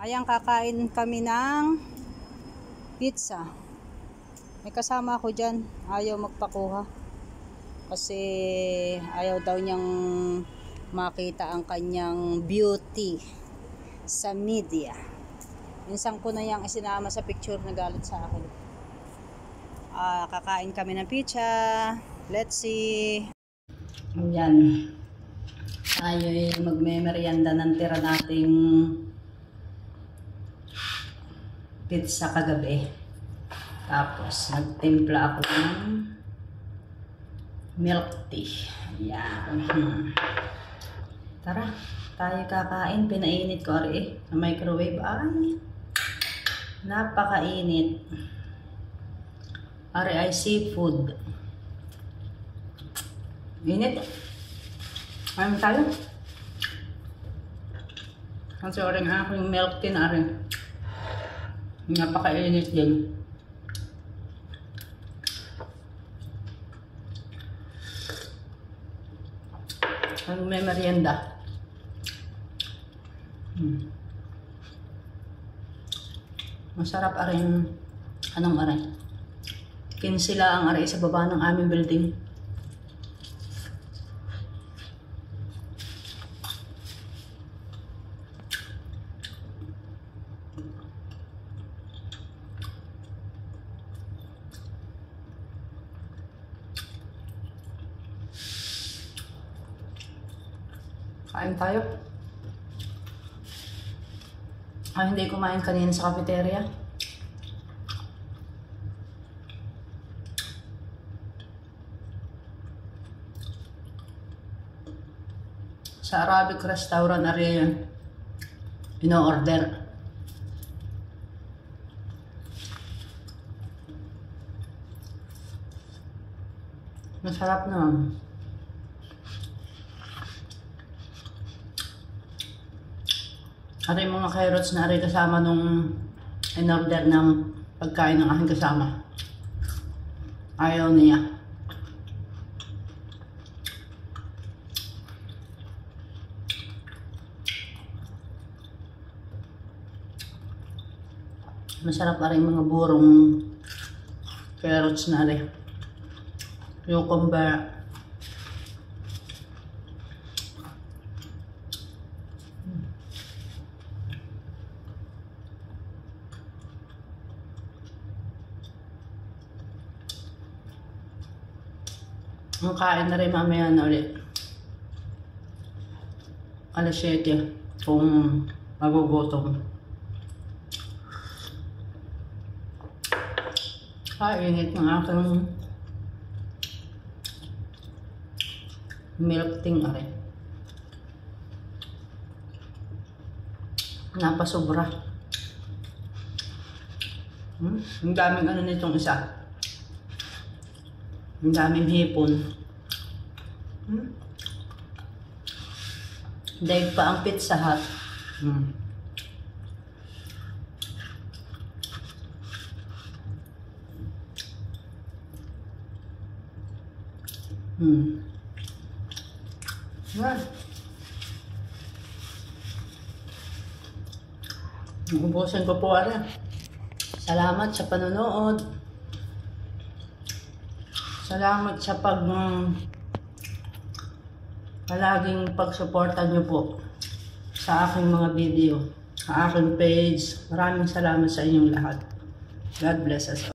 Ayan, kakain kami ng pizza. May kasama ako dyan. Ayaw magpakuha. Kasi ayaw daw niyang makita ang kanyang beauty sa media. Minsan ko na yang isinama sa picture na galit sa akin. Kakain kami ng pizza. Let's see. Ayan. Tayo magme-merienda ng tira nating pizza kagabi. Tapos nagtimpla ako ng milk tea. Ayan. Tara, tayo kakain. Pinainit ko ari sa microwave. Ay, napakainit. Ari ay seafood. Init. Ano tayo? Kasi oring aking milk tea na rin. Napakainit din. Ang may merienda. Masarap aring anong aray. 15 lang ang aray sa baba ng aming building. Kain tayo. Hindi kumain kanina sa cafeteria. Sa Arabic restaurant na rin ino-order. Masarap naman. At yung mga carrots na rin kasama nung in-order ng pagkain ng aking kasama. Ayaw niya. Masarap pa rin mga burong carrots na rin. Cucumber. Ang kain na rin mamaya na ulit. Alas 7 kung magugutom. Init ng aking milk tea rin. Napasobra. Ang daming ano nitong isa. Ang daming hipon. Daig pa ang Pizza Hut. Yan. Ubusin ko po ara. Salamat sa panonood. Salamat sa palaging pagsuporta nyo po sa aking mga video, sa aking page. Maraming salamat sa inyong lahat. God bless us all.